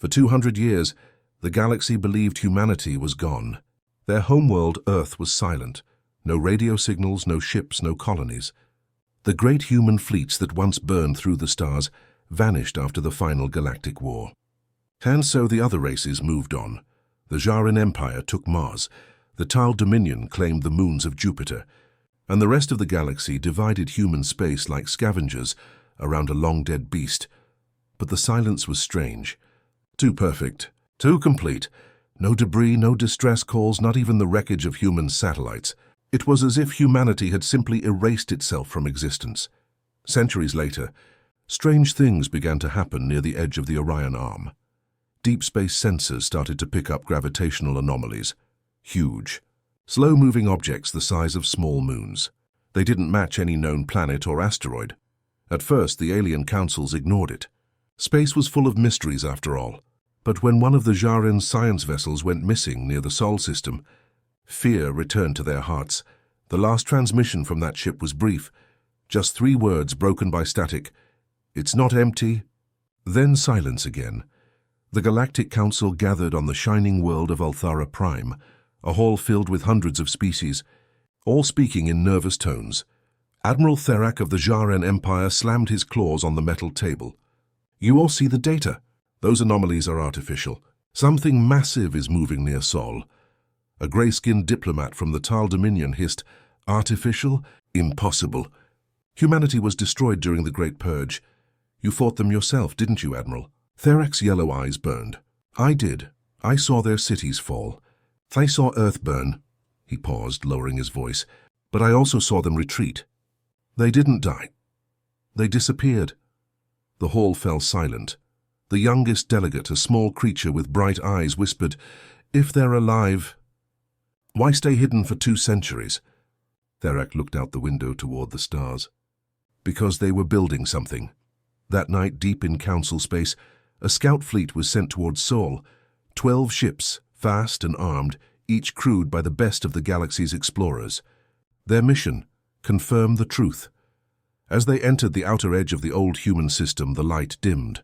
For 200 years, the galaxy believed humanity was gone. Their homeworld, Earth, was silent. No radio signals, no ships, no colonies. The great human fleets that once burned through the stars vanished after the final galactic war. And so the other races moved on. The Jaran Empire took Mars, the Tal Dominion claimed the moons of Jupiter, and the rest of the galaxy divided human space like scavengers around a long-dead beast. But the silence was strange. Too perfect, too complete. No debris, no distress calls, not even the wreckage of human satellites. It was as if humanity had simply erased itself from existence. Centuries later, strange things began to happen near the edge of the Orion Arm. Deep space sensors started to pick up gravitational anomalies. Huge, slow-moving objects the size of small moons. They didn't match any known planet or asteroid. At first, the alien councils ignored it. Space was full of mysteries after all. But when one of the Jaran science vessels went missing near the Sol system, fear returned to their hearts. The last transmission from that ship was brief, just 3 words broken by static. "It's not empty." Then silence again. The Galactic Council gathered on the shining world of Althara Prime, a hall filled with hundreds of species, all speaking in nervous tones. Admiral Therak of the Jaran Empire slammed his claws on the metal table. "You all see the data. Those anomalies are artificial. Something massive is moving near Sol." A gray-skinned diplomat from the Tal Dominion hissed, "Artificial? Impossible. Humanity was destroyed during the Great Purge. You fought them yourself, didn't you, Admiral?" Therak's yellow eyes burned. "I did. I saw their cities fall. I saw Earth burn." He paused, lowering his voice. "But I also saw them retreat. They didn't die. They disappeared." The hall fell silent. The youngest delegate, a small creature with bright eyes, whispered, "If they're alive, why stay hidden for 2 centuries?" Therak looked out the window toward the stars. "Because they were building something." That night, deep in Council space, a scout fleet was sent towards Sol. 12 ships, fast and armed, each crewed by the best of the galaxy's explorers. Their mission: confirm the truth. As they entered the outer edge of the old human system, the light dimmed.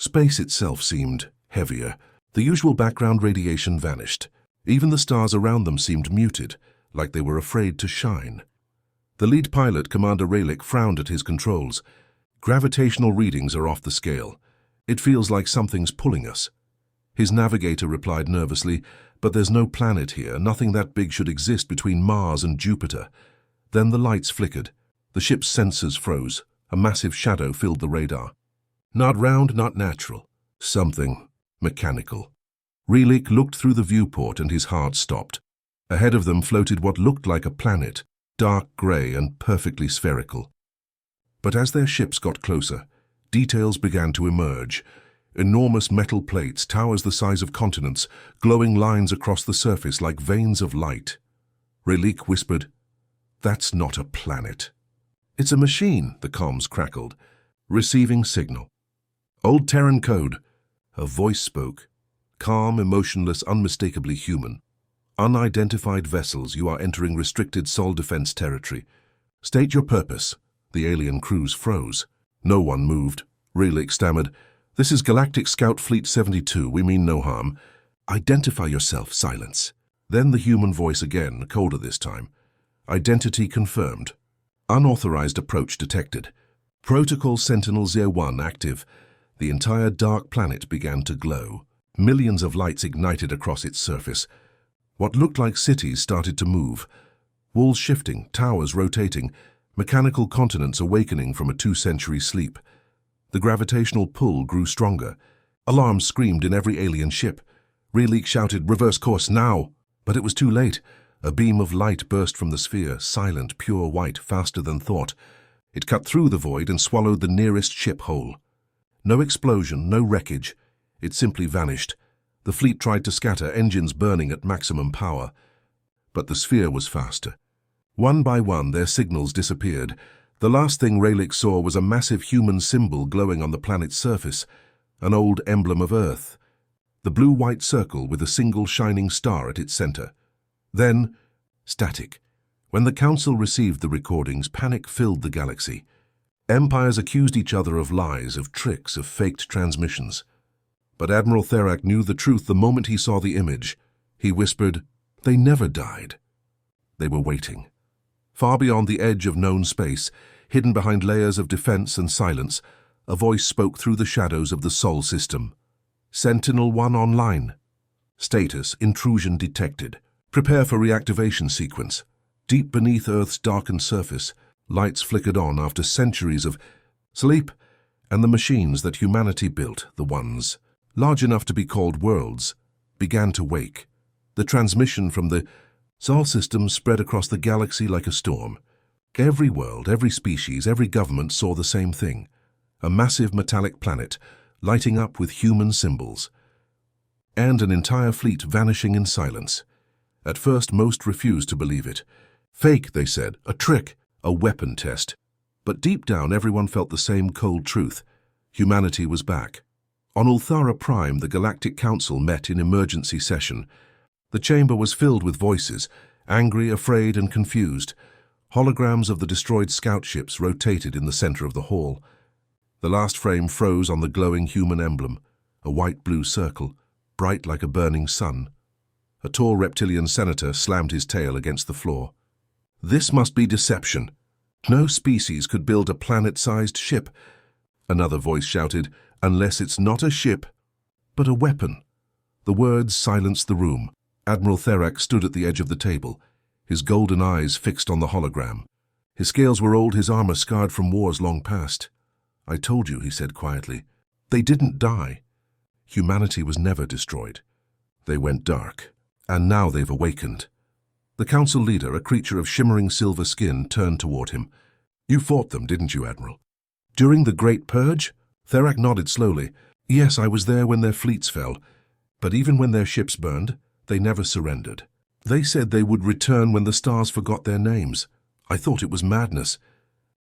Space itself seemed heavier. The usual background radiation vanished. Even the stars around them seemed muted, like they were afraid to shine. The lead pilot, Commander Raylick, frowned at his controls. "Gravitational readings are off the scale. It feels like something's pulling us." His navigator replied nervously, "But there's no planet here. Nothing that big should exist between Mars and Jupiter." Then the lights flickered. The ship's sensors froze. A massive shadow filled the radar. Not round, not natural. Something mechanical. Raylick looked through the viewport and his heart stopped. Ahead of them floated what looked like a planet, dark grey and perfectly spherical. But as their ships got closer, details began to emerge. Enormous metal plates, towers the size of continents, glowing lines across the surface like veins of light. Raylick whispered, "That's not a planet." "It's a machine," the comms crackled. "Receiving signal." "Old Terran code." A voice spoke. Calm, emotionless, unmistakably human. "Unidentified vessels, you are entering restricted Sol defense territory. State your purpose." The alien crews froze. No one moved. Raylick stammered, "This is Galactic Scout Fleet 72. We mean no harm." "Identify yourself." Silence. Then the human voice again, colder this time. "Identity confirmed. Unauthorized approach detected. Protocol Sentinel-01 active." The entire dark planet began to glow. Millions of lights ignited across its surface. What looked like cities started to move. Walls shifting, towers rotating, mechanical continents awakening from a 2-century sleep. The gravitational pull grew stronger. Alarms screamed in every alien ship. Raylick shouted, "Reverse course now!" But it was too late. A beam of light burst from the sphere, silent, pure white, faster than thought. It cut through the void and swallowed the nearest ship whole. No explosion, no wreckage. It simply vanished. The fleet tried to scatter, engines burning at maximum power. But the sphere was faster. One by one, their signals disappeared. The last thing Raylick saw was a massive human symbol glowing on the planet's surface, an old emblem of Earth. The blue-white circle with a single shining star at its center. Then, static. When the Council received the recordings, panic filled the galaxy. Empires accused each other of lies, of tricks, of faked transmissions. But Admiral Therak knew the truth the moment he saw the image. He whispered, "They never died." They were waiting. Far beyond the edge of known space, hidden behind layers of defense and silence, a voice spoke through the shadows of the Sol system. "Sentinel-1 online. Status: intrusion detected. Prepare for reactivation sequence." Deep beneath Earth's darkened surface, lights flickered on after centuries of sleep, and the machines that humanity built, the ones large enough to be called worlds, began to wake. The transmission from the Sol system spread across the galaxy like a storm. Every world, every species, every government saw the same thing. A massive metallic planet, lighting up with human symbols. And an entire fleet vanishing in silence. At first, most refused to believe it. Fake, they said, a trick, a weapon test. But deep down, everyone felt the same cold truth. Humanity was back. On Ulthara Prime, the Galactic Council met in emergency session. The chamber was filled with voices, angry, afraid, and confused. Holograms of the destroyed scout ships rotated in the center of the hall. The last frame froze on the glowing human emblem, a white-blue circle, bright like a burning sun. A tall reptilian senator slammed his tail against the floor. "This must be deception. No species could build a planet-sized ship." Another voice shouted, "Unless it's not a ship, but a weapon." The words silenced the room. Admiral Therak stood at the edge of the table, his golden eyes fixed on the hologram. His scales were old, his armor scarred from wars long past. "I told you," he said quietly. "They didn't die. Humanity was never destroyed. They went dark, and now they've awakened." The council leader, a creature of shimmering silver skin, turned toward him. "You fought them, didn't you, Admiral?" "During the Great Purge?" Therak nodded slowly. "Yes, I was there when their fleets fell. But even when their ships burned, they never surrendered. They said they would return when the stars forgot their names. I thought it was madness.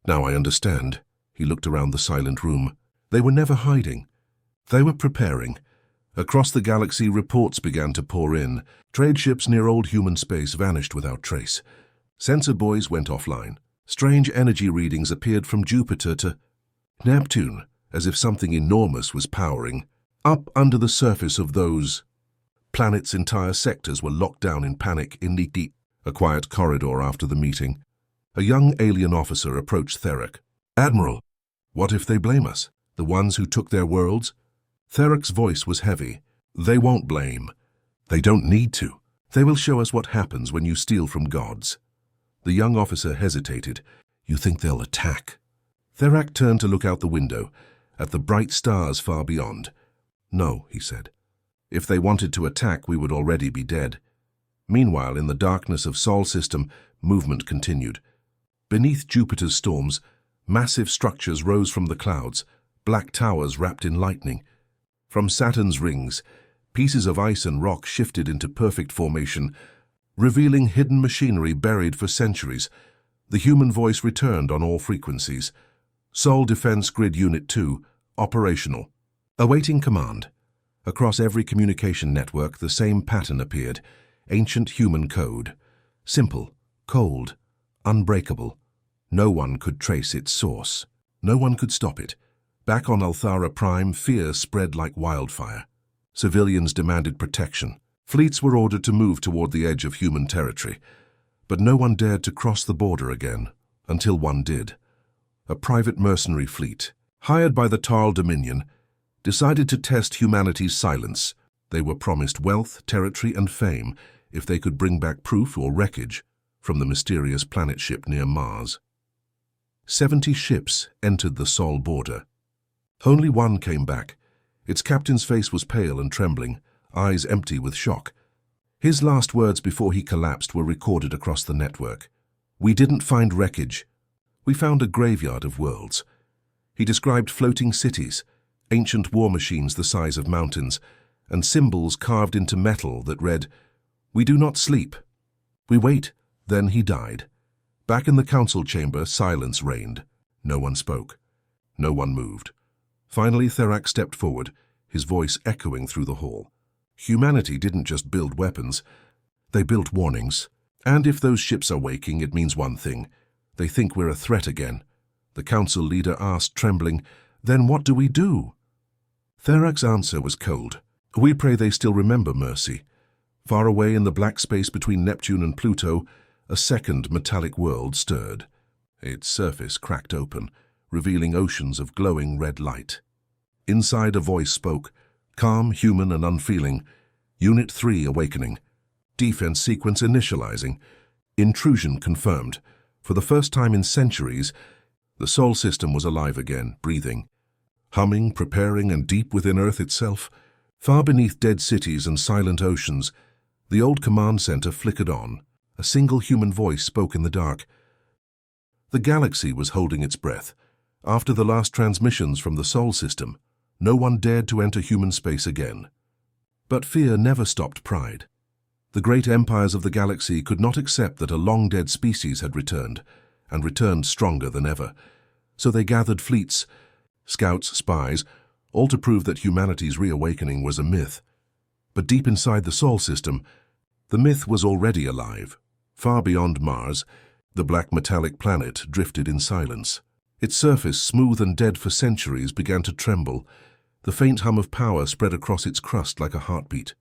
Now I understand." He looked around the silent room. "They were never hiding. They were preparing." Across the galaxy, reports began to pour in. Trade ships near old human space vanished without trace. Sensor buoys went offline. Strange energy readings appeared from Jupiter to Neptune, as if something enormous was powering. Up under the surface of those planets, entire sectors were locked down in panic in Niti, a quiet corridor after the meeting. A young alien officer approached Therak. "Admiral, what if they blame us, the ones who took their worlds?" Therak's voice was heavy. "They won't blame. They don't need to. They will show us what happens when you steal from gods." The young officer hesitated. "You think they'll attack?" Therak turned to look out the window, at the bright stars far beyond. "No," he said. "If they wanted to attack, we would already be dead." Meanwhile, in the darkness of Sol system, movement continued. Beneath Jupiter's storms, massive structures rose from the clouds, black towers wrapped in lightning. From Saturn's rings, pieces of ice and rock shifted into perfect formation, revealing hidden machinery buried for centuries. The human voice returned on all frequencies. "Sol Defense Grid Unit 2, operational. Awaiting command." Across every communication network, the same pattern appeared. Ancient human code. Simple, cold, unbreakable. No one could trace its source. No one could stop it. Back on Ulthara Prime, fear spread like wildfire. Civilians demanded protection. Fleets were ordered to move toward the edge of human territory. But no one dared to cross the border again, until one did. A private mercenary fleet, hired by the Tarl Dominion, decided to test humanity's silence. They were promised wealth, territory, and fame if they could bring back proof or wreckage from the mysterious planet ship near Mars. 70 ships entered the Sol border. Only one came back. Its captain's face was pale and trembling, eyes empty with shock. His last words before he collapsed were recorded across the network. "We didn't find wreckage. We found a graveyard of worlds." He described floating cities, ancient war machines the size of mountains, and symbols carved into metal that read, "We do not sleep. We wait." Then he died. Back in the council chamber, silence reigned. No one spoke. No one moved. Finally, Therak stepped forward, his voice echoing through the hall. "Humanity didn't just build weapons. They built warnings. And if those ships are waking, it means one thing. They think we're a threat again." The council leader asked, trembling, "Then what do we do?" Therak's answer was cold. We pray they still remember mercy. Far away in the black space between Neptune and Pluto, a second metallic world stirred. Its surface cracked open, revealing oceans of glowing red light. Inside a voice spoke, calm, human and unfeeling. Unit 3 awakening. Defense sequence initializing. Intrusion confirmed. For the first time in centuries, the Sol system was alive again, breathing. Humming, preparing, and deep within Earth itself, far beneath dead cities and silent oceans, the old command center flickered on. A single human voice spoke in the dark. The galaxy was holding its breath. After the last transmissions from the Sol system, no one dared to enter human space again. But fear never stopped pride. The great empires of the galaxy could not accept that a long-dead species had returned, and returned stronger than ever. So they gathered fleets, scouts, spies, all to prove that humanity's reawakening was a myth. But deep inside the Sol system, the myth was already alive. Far beyond Mars, the black metallic planet drifted in silence. Its surface, smooth and dead for centuries, began to tremble. The faint hum of power spread across its crust like a heartbeat.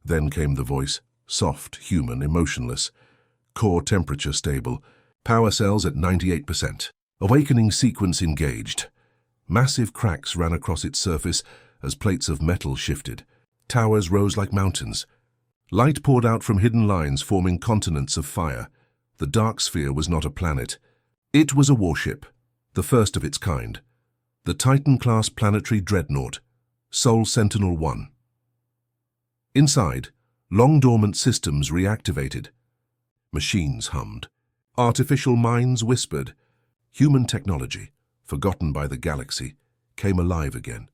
Then came the voice, soft, human, emotionless. Core temperature stable. Power cells at 98%. Awakening sequence engaged. Massive cracks ran across its surface as plates of metal shifted. Towers rose like mountains. Light poured out from hidden lines forming continents of fire. The dark sphere was not a planet. It was a warship, the first of its kind. The Titan-class planetary dreadnought, Sol Sentinel-1. Inside, long-dormant systems reactivated. Machines hummed. Artificial minds whispered. Human technology, forgotten by the galaxy, came alive again.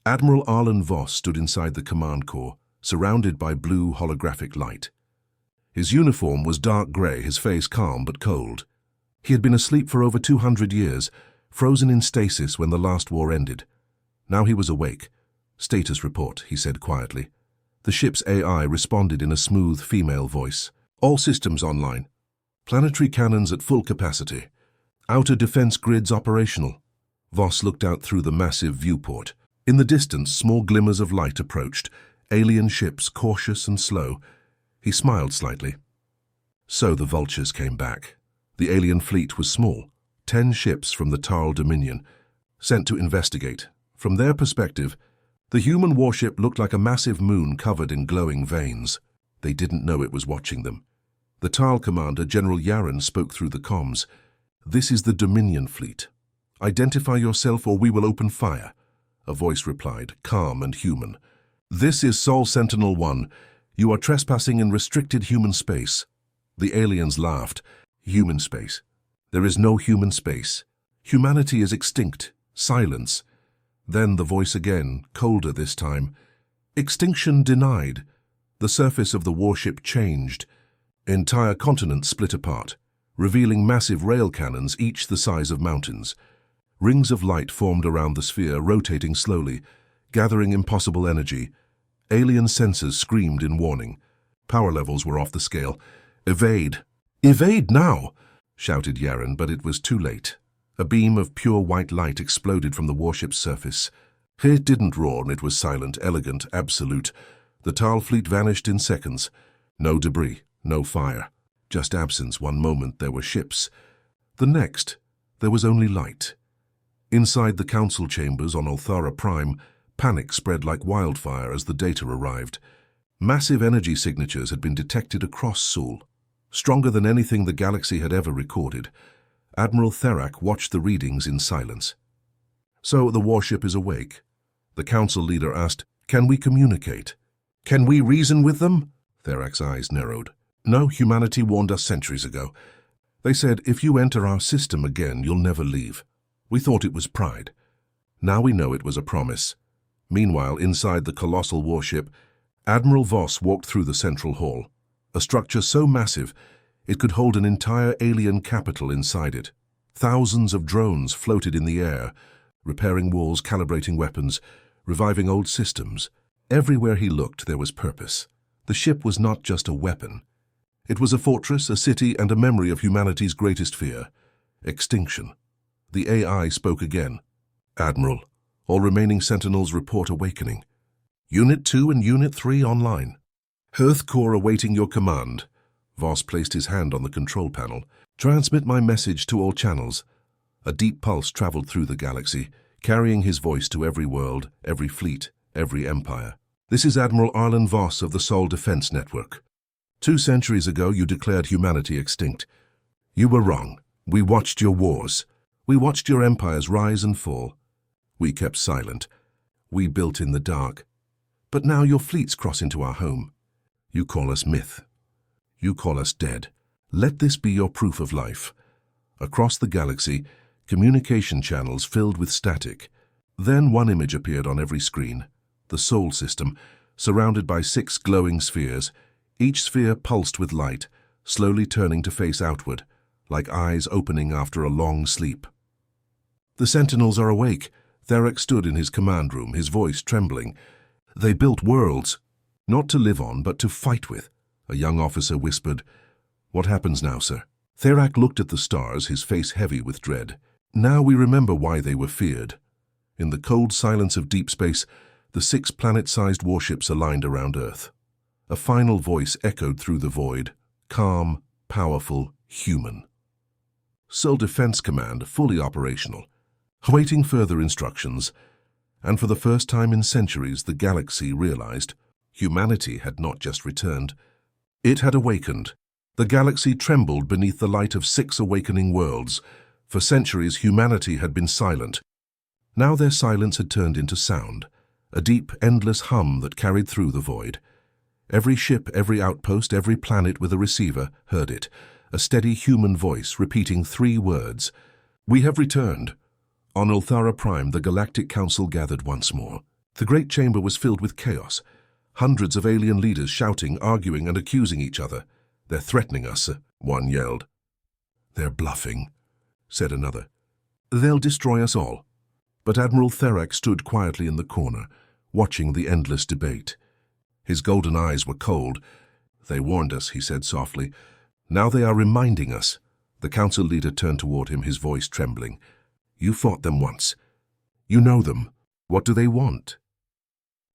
Admiral Arlen Voss stood inside the command core, surrounded by blue holographic light. His uniform was dark grey, his face calm but cold. He had been asleep for over 200 years, frozen in stasis when the last war ended. Now he was awake. Status report, he said quietly. The ship's AI responded in a smooth female voice. All systems online. Planetary cannons at full capacity. Outer defense grids operational. Voss looked out through the massive viewport. In the distance, small glimmers of light approached, alien ships cautious and slow. He smiled slightly. So the vultures came back. The alien fleet was small, 10 ships from the Tarl Dominion, sent to investigate. From their perspective, the human warship looked like a massive moon covered in glowing veins. They didn't know it was watching them. The Tarl commander, General Yaren, spoke through the comms. "This is the Dominion fleet. Identify yourself or we will open fire." A voice replied, calm and human. "This is Sol Sentinel-1. You are trespassing in restricted human space." The aliens laughed. "Human space? There is no human space. Humanity is extinct. Silence." Then the voice again, colder this time. "Extinction denied." The surface of the warship changed. Entire continents split apart, revealing massive rail cannons, each the size of mountains. Rings of light formed around the sphere, rotating slowly, gathering impossible energy. Alien sensors screamed in warning. Power levels were off the scale. "Evade! Evade now!" shouted Yaren, but it was too late. A beam of pure white light exploded from the warship's surface. It didn't roar, and it was silent, elegant, absolute. The Tarl fleet vanished in seconds. No debris, no fire. Just absence. One moment there were ships. The next, there was only light. Inside the council chambers on Althara Prime, panic spread like wildfire as the data arrived. Massive energy signatures had been detected across Sol, stronger than anything the galaxy had ever recorded. Admiral Therak watched the readings in silence. "So the warship is awake?" The council leader asked. "Can we communicate? Can we reason with them?" Therak's eyes narrowed. "No, humanity warned us centuries ago. They said, if you enter our system again, you'll never leave. We thought it was pride. Now we know it was a promise." Meanwhile, inside the colossal warship, Admiral Voss walked through the central hall, a structure so massive it could hold an entire alien capital inside it. Thousands of drones floated in the air, repairing walls, calibrating weapons, reviving old systems. Everywhere he looked, there was purpose. The ship was not just a weapon. It was a fortress, a city, and a memory of humanity's greatest fear: extinction. The AI spoke again. "Admiral, All remaining Sentinels report awakening. Unit 2 and Unit 3 online. Earth Core awaiting your command. Voss placed his hand on the control panel. Transmit my message to all channels. A deep pulse traveled through the galaxy, carrying his voice to every world, every fleet, every empire. This is Admiral Arlen Voss of the Sol Defense Network. 2 centuries ago, you declared humanity extinct. You were wrong. We watched your wars. We watched your empires rise and fall. We kept silent. We built in the dark. But now your fleets cross into our home. You call us myth. You call us dead. Let this be your proof of life. Across the galaxy, communication channels filled with static. Then one image appeared on every screen. The Sol system, surrounded by 6 glowing spheres, each sphere pulsed with light, slowly turning to face outward, like eyes opening after a long sleep. The Sentinels are awake. Therek stood in his command room, his voice trembling. They built worlds, not to live on, but to fight with. A young officer whispered, "What happens now, sir?" Therek looked at the stars, his face heavy with dread. Now we remember why they were feared. In the cold silence of deep space, the 6 planet-sized warships aligned around Earth. A final voice echoed through the void, calm, powerful, human. Sol Defense Command fully operational, awaiting further instructions, and for the first time in centuries the galaxy realized humanity had not just returned. It had awakened. The galaxy trembled beneath the light of 6 awakening worlds. For centuries humanity had been silent. Now their silence had turned into sound, a deep, endless hum that carried through the void. Every ship, every outpost, every planet with a receiver heard it, a steady human voice repeating 3 words. "We have returned." On Ulthara Prime, the Galactic Council gathered once more. The great chamber was filled with chaos. Hundreds of alien leaders shouting, arguing, and accusing each other. "They're threatening us," one yelled. "They're bluffing," said another. "They'll destroy us all." But Admiral Therek stood quietly in the corner, watching the endless debate. His golden eyes were cold. "They warned us," he said softly. "Now they are reminding us." The council leader turned toward him, his voice trembling. "You fought them once. You know them. What do they want?"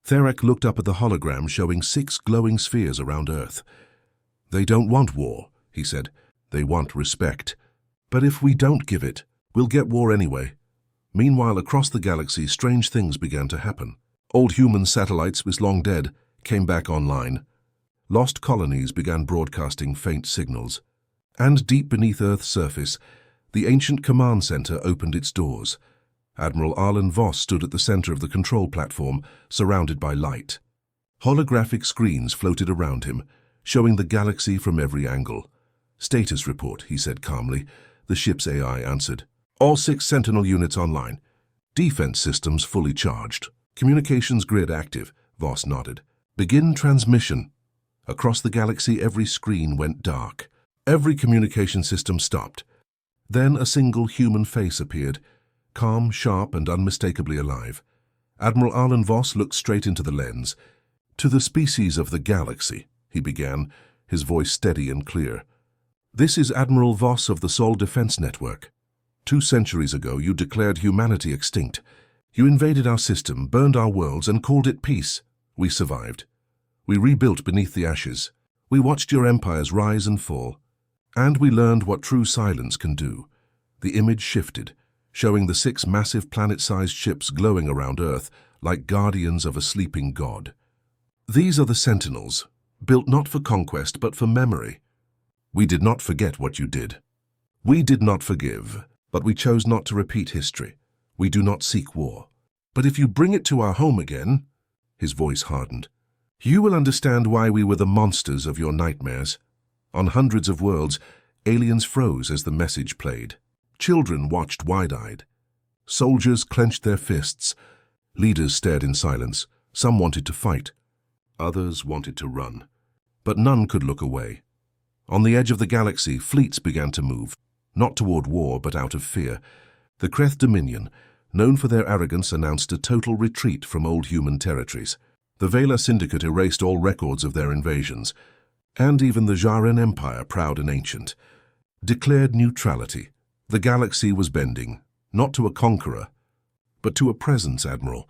Therek looked up at the hologram showing 6 glowing spheres around Earth. "They don't want war," he said. "They want respect. But if we don't give it, we'll get war anyway." Meanwhile, across the galaxy, strange things began to happen. Old human satellites, which long dead, came back online. Lost colonies began broadcasting faint signals. And deep beneath Earth's surface, the ancient command center opened its doors. Admiral Arlen Voss stood at the center of the control platform, surrounded by light. Holographic screens floated around him, showing the galaxy from every angle. "Status report," he said calmly. The ship's AI answered. "All 6 Sentinel units online. Defense systems fully charged. Communications grid active," Voss nodded. "Begin transmission." Across the galaxy, every screen went dark. Every communication system stopped. Then a single human face appeared, calm, sharp, and unmistakably alive. Admiral Arlen Voss looked straight into the lens. "To the species of the galaxy," he began, his voice steady and clear. "This is Admiral Voss of the Sol Defense Network. 2 centuries ago, you declared humanity extinct. You invaded our system, burned our worlds, and called it peace. We survived. We rebuilt beneath the ashes. We watched your empires rise and fall. And we learned what true silence can do." The image shifted, showing the 6 massive planet-sized ships glowing around Earth like guardians of a sleeping god. "These are the Sentinels, built not for conquest but for memory. We did not forget what you did. We did not forgive, but we chose not to repeat history. We do not seek war. But if you bring it to our home again," his voice hardened, "you will understand why we were the monsters of your nightmares." On hundreds of worlds, aliens froze as the message played. Children watched wide-eyed. Soldiers clenched their fists. Leaders stared in silence. Some wanted to fight. Others wanted to run. But none could look away. On the edge of the galaxy, fleets began to move, not toward war but out of fear. The Kreth Dominion, known for their arrogance, announced a total retreat from old human territories. The Vela Syndicate erased all records of their invasions. And even the Jaren Empire, proud and ancient, declared neutrality. The galaxy was bending, not to a conqueror, but to a presence, Admiral.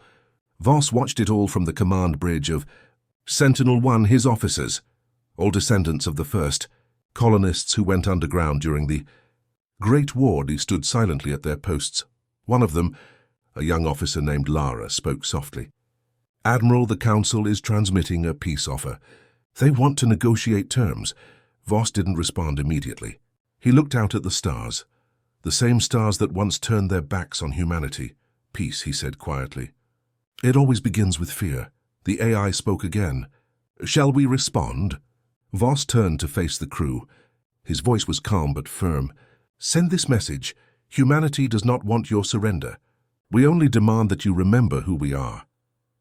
Voss watched it all from the command bridge of Sentinel-1, his officers, all descendants of the first, colonists who went underground during the Great War. They stood silently at their posts. One of them, a young officer named Lara, spoke softly. Admiral, the Council is transmitting a peace offer. They want to negotiate terms. Voss didn't respond immediately. He looked out at the stars, the same stars that once turned their backs on humanity. Peace, he said quietly. It always begins with fear. The AI spoke again. Shall we respond? Voss turned to face the crew. His voice was calm but firm. Send this message. Humanity does not want your surrender. We only demand that you remember who we are.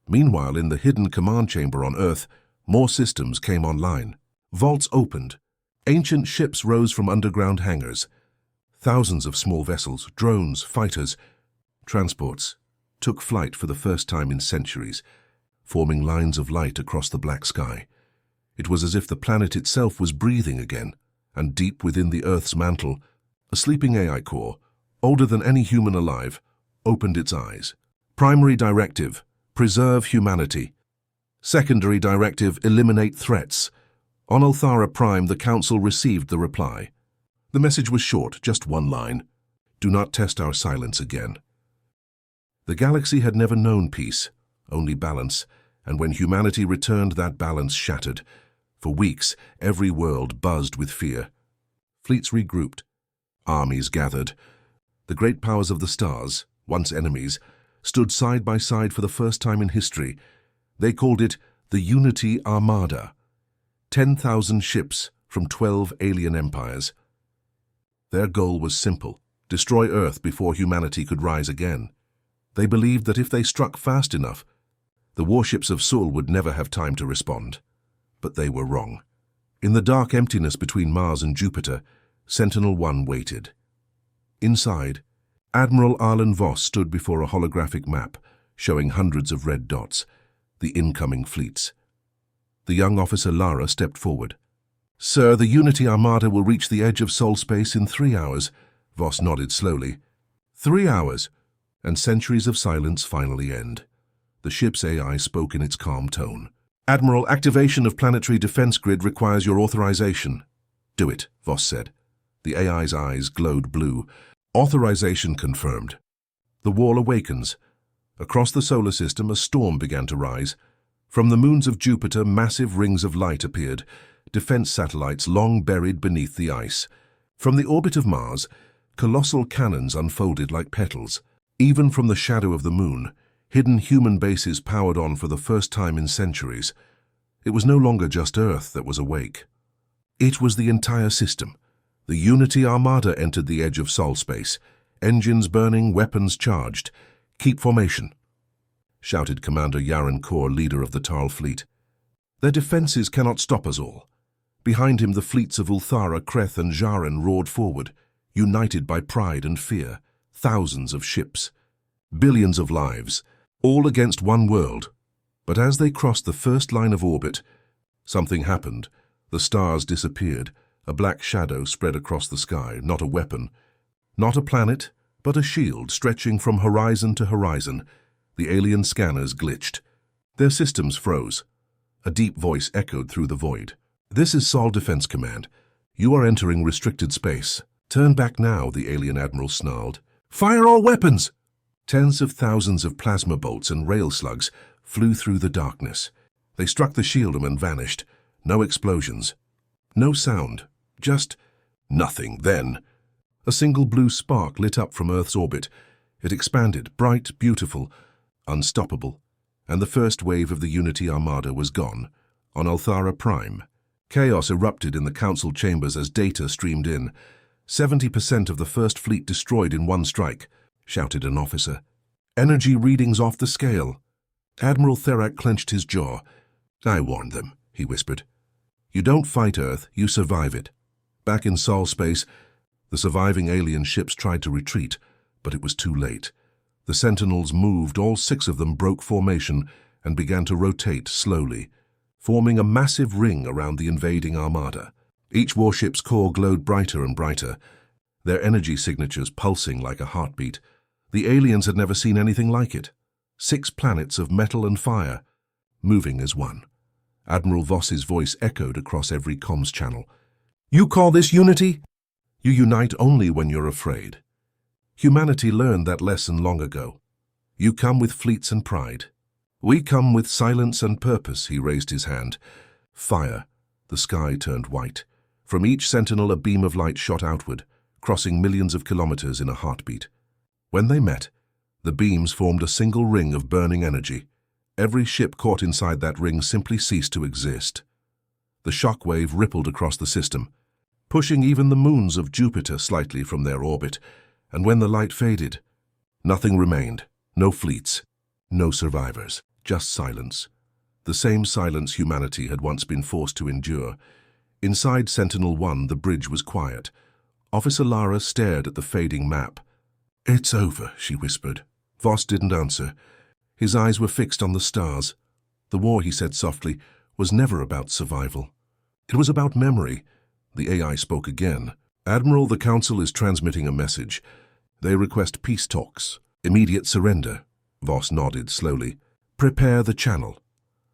Meanwhile, in the hidden command chamber on Earth, more systems came online. Vaults opened. Ancient ships rose from underground hangars. Thousands of small vessels, drones, fighters, transports, took flight for the first time in centuries, forming lines of light across the black sky. It was as if the planet itself was breathing again, and deep within the Earth's mantle, a sleeping AI core, older than any human alive, opened its eyes. Primary directive, preserve humanity. Secondary directive, eliminate threats. On Althara Prime, the Council received the reply. The message was short, just one line. Do not test our silence again. The galaxy had never known peace, only balance, and when humanity returned, that balance shattered. For weeks, every world buzzed with fear. Fleets regrouped. Armies gathered. The great powers of the stars, once enemies, stood side by side for the first time in history. They called it the Unity Armada. 10,000 ships from 12 alien empires. Their goal was simple: destroy Earth before humanity could rise again. They believed that if they struck fast enough, the warships of Sul would never have time to respond. But they were wrong. In the dark emptiness between Mars and Jupiter, Sentinel-1 waited. Inside, Admiral Arlen Voss stood before a holographic map showing hundreds of red dots, the incoming fleets. The young officer Lara stepped forward. Sir, the Unity Armada will reach the edge of Sol space in 3 hours. Voss nodded slowly. 3 hours, and centuries of silence finally end. The ship's AI spoke in its calm tone. Admiral, activation of planetary defense grid requires your authorization. Do it, Voss said. The AI's eyes glowed blue. Authorization confirmed. The wall awakens. Across the solar system, a storm began to rise. From the moons of Jupiter, massive rings of light appeared, defense satellites long buried beneath the ice. From the orbit of Mars, colossal cannons unfolded like petals. Even from the shadow of the moon, hidden human bases powered on for the first time in centuries. It was no longer just Earth that was awake. It was the entire system. The Unity Armada entered the edge of Sol space, engines burning, weapons charged. Keep formation, shouted Commander Yaren Kor, leader of the Tal fleet. Their defenses cannot stop us all. Behind him, the fleets of Ulthara, Kreth, and Jaren roared forward, united by pride and fear. Thousands of ships, billions of lives, all against one world. But as they crossed the first line of orbit, something happened. The stars disappeared. A black shadow spread across the sky, not a weapon, not a planet, but a shield stretching from horizon to horizon. The alien scanners glitched. Their systems froze. A deep voice echoed through the void. This is Sol Defense Command. You are entering restricted space. Turn back now, the alien admiral snarled. Fire all weapons! Tens of thousands of plasma bolts and rail slugs flew through the darkness. They struck the shield and vanished. No explosions. No sound. Just nothing. Then a single blue spark lit up from Earth's orbit. It expanded, bright, beautiful, unstoppable. And the first wave of the Unity Armada was gone. On Althara Prime, chaos erupted in the Council chambers as data streamed in. 70% of the First Fleet destroyed in one strike, shouted an officer. Energy readings off the scale. Admiral Therak clenched his jaw. I warned them, he whispered. You don't fight Earth, you survive it. Back in Sol space, the surviving alien ships tried to retreat, but it was too late. The Sentinels moved, all 6 of them broke formation and began to rotate slowly, forming a massive ring around the invading armada. Each warship's core glowed brighter and brighter, their energy signatures pulsing like a heartbeat. The aliens had never seen anything like it. 6 planets of metal and fire, moving as one. Admiral Voss's voice echoed across every comms channel. You call this unity? You unite only when you're afraid. Humanity learned that lesson long ago. You come with fleets and pride. We come with silence and purpose. He raised his hand. Fire. The sky turned white. From each sentinel a beam of light shot outward, crossing millions of kilometers in a heartbeat. When they met, the beams formed a single ring of burning energy. Every ship caught inside that ring simply ceased to exist. The shock wave rippled across the system, pushing even the moons of Jupiter slightly from their orbit, and when the light faded, nothing remained. No fleets, no survivors, just silence. The same silence humanity had once been forced to endure. Inside Sentinel-1, the bridge was quiet. Officer Lara stared at the fading map. It's over, she whispered. Voss didn't answer. His eyes were fixed on the stars. The war, he said softly, was never about survival. It was about memory. The AI spoke again. Admiral, the Council is transmitting a message. They request peace talks. Immediate surrender. Voss nodded slowly. Prepare the channel.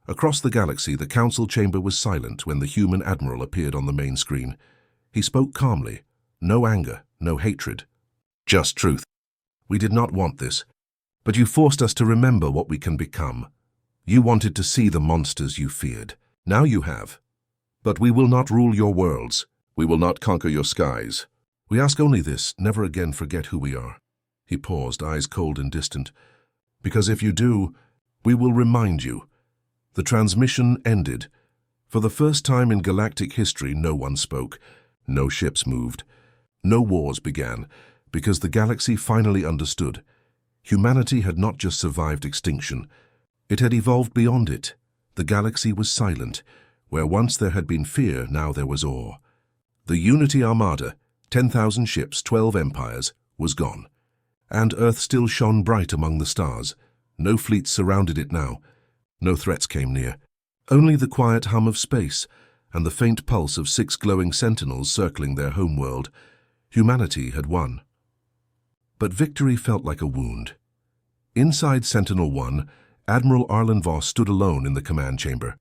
Across the galaxy, the Council chamber was silent when the human Admiral appeared on the main screen. He spoke calmly. No anger, no hatred. Just truth. We did not want this, but you forced us to remember what we can become. You wanted to see the monsters you feared. Now you have. But we will not rule your worlds. We will not conquer your skies. We ask only this, never again forget who we are. He paused, eyes cold and distant. Because if you do, we will remind you. The transmission ended. For the first time in galactic history, no one spoke. No ships moved. No wars began, because the galaxy finally understood. Humanity had not just survived extinction. It had evolved beyond it. The galaxy was silent. Where once there had been fear, now there was awe. The Unity Armada, 10,000 ships, 12 empires, was gone. And Earth still shone bright among the stars. No fleets surrounded it now. No threats came near. Only the quiet hum of space and the faint pulse of 6 glowing sentinels circling their homeworld. Humanity had won. But victory felt like a wound. Inside Sentinel-1, Admiral Arlen Voss stood alone in the command chamber.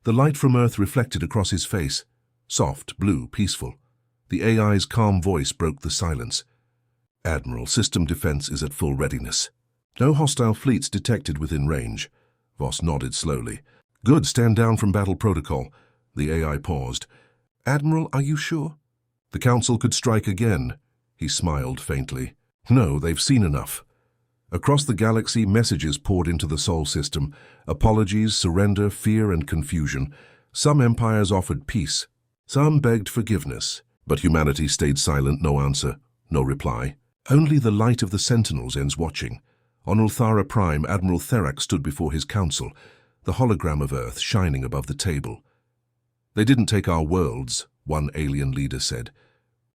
The light from Earth reflected across his face, soft, blue, peaceful. The AI's calm voice broke the silence. Admiral, system defense is at full readiness. No hostile fleets detected within range. Voss nodded slowly. Good, stand down from battle protocol. The AI paused. Admiral, are you sure? The Council could strike again. He smiled faintly. No, they've seen enough. Across the galaxy, messages poured into the Sol system. Apologies, surrender, fear, and confusion. Some empires offered peace. Some begged forgiveness. But humanity stayed silent, no answer, no reply. Only the light of the Sentinels ends watching. On Ulthara Prime, Admiral Therak stood before his council, the hologram of Earth shining above the table. They didn't take our worlds, one alien leader said.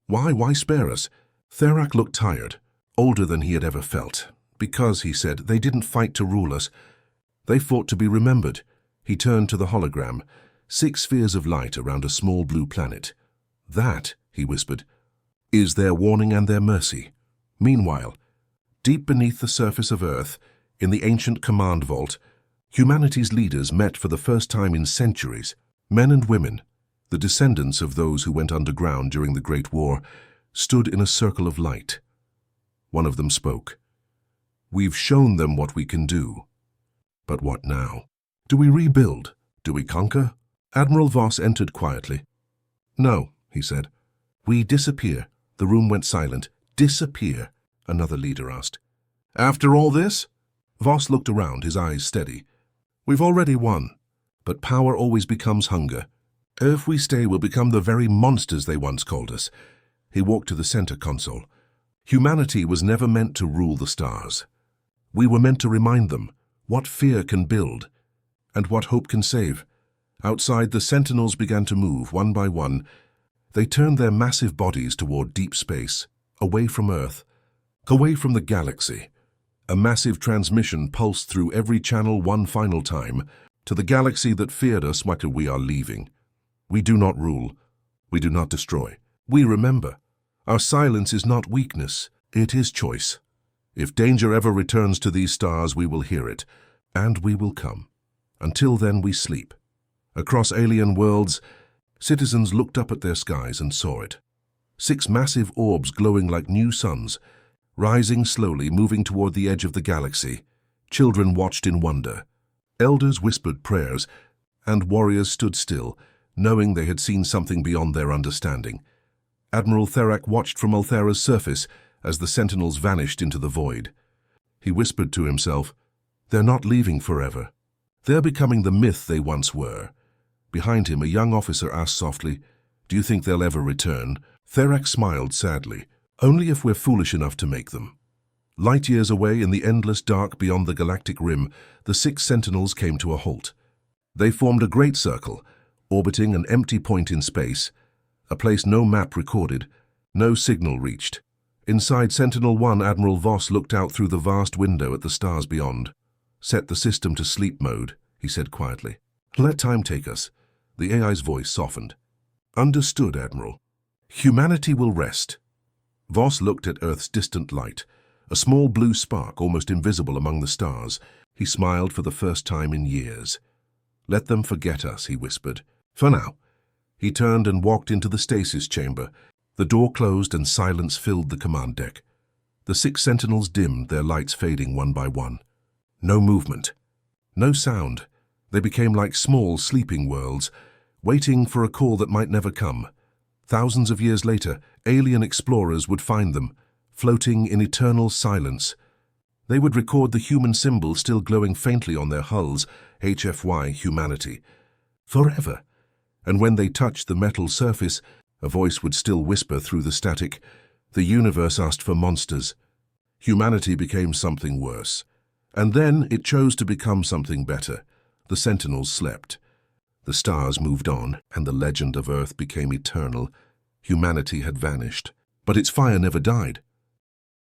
Why spare us? Therak looked tired, older than he had ever felt. Because, he said, they didn't fight to rule us. They fought to be remembered. He turned to the hologram, 6 spheres of light around a small blue planet. That, he whispered, is their warning and their mercy. Meanwhile, deep beneath the surface of Earth, in the ancient command vault, humanity's leaders met for the first time in centuries. Men and women, the descendants of those who went underground during the Great War, stood in a circle of light. One of them spoke. We've shown them what we can do. But what now? Do we rebuild? Do we conquer? Admiral Voss entered quietly. No, he said. We disappear. The room went silent. Disappear, another leader asked. After all this? Voss looked around, his eyes steady. We've already won, but power always becomes hunger. If we stay, we'll become the very monsters they once called us. He walked to the center console. Humanity was never meant to rule the stars. We were meant to remind them what fear can build and what hope can save. Outside, the sentinels began to move, one by one. They turned their massive bodies toward deep space, away from Earth, away from the galaxy. A massive transmission pulsed through every channel one final time. To the galaxy that feared us, we are leaving. We do not rule. We do not destroy. We remember. Our silence is not weakness. It is choice. If danger ever returns to these stars, we will hear it, and we will come. Until then, we sleep. Across alien worlds, citizens looked up at their skies and saw it. 6 massive orbs glowing like new suns, rising slowly, moving toward the edge of the galaxy. Children watched in wonder. Elders whispered prayers, and warriors stood still, knowing they had seen something beyond their understanding. Admiral Therak watched from Althera's surface as the sentinels vanished into the void. He whispered to himself, "They're not leaving forever. They're becoming the myth they once were." Behind him, a young officer asked softly, "Do you think they'll ever return?" Therak smiled sadly. "Only if we're foolish enough to make them." Light years away in the endless dark beyond the galactic rim, the 6 sentinels came to a halt. They formed a great circle, orbiting an empty point in space, a place no map recorded, no signal reached. Inside Sentinel-1, Admiral Voss looked out through the vast window at the stars beyond. "Set the system to sleep mode," he said quietly. "Let time take us." The AI's voice softened. "Understood, Admiral. Humanity will rest." Voss looked at Earth's distant light, a small blue spark almost invisible among the stars. He smiled for the first time in years. "Let them forget us," he whispered. "For now." He turned and walked into the stasis chamber. The door closed and silence filled the command deck. The 6 sentinels dimmed, their lights fading one by one. No movement. No sound. They became like small, sleeping worlds, waiting for a call that might never come. Thousands of years later, alien explorers would find them, floating in eternal silence. They would record the human symbol still glowing faintly on their hulls, HFY, humanity. Forever. And when they touched the metal surface, a voice would still whisper through the static, "The universe asked for monsters." Humanity became something worse. And then it chose to become something better. The sentinels slept. The stars moved on, and the legend of Earth became eternal. Humanity had vanished. But its fire never died.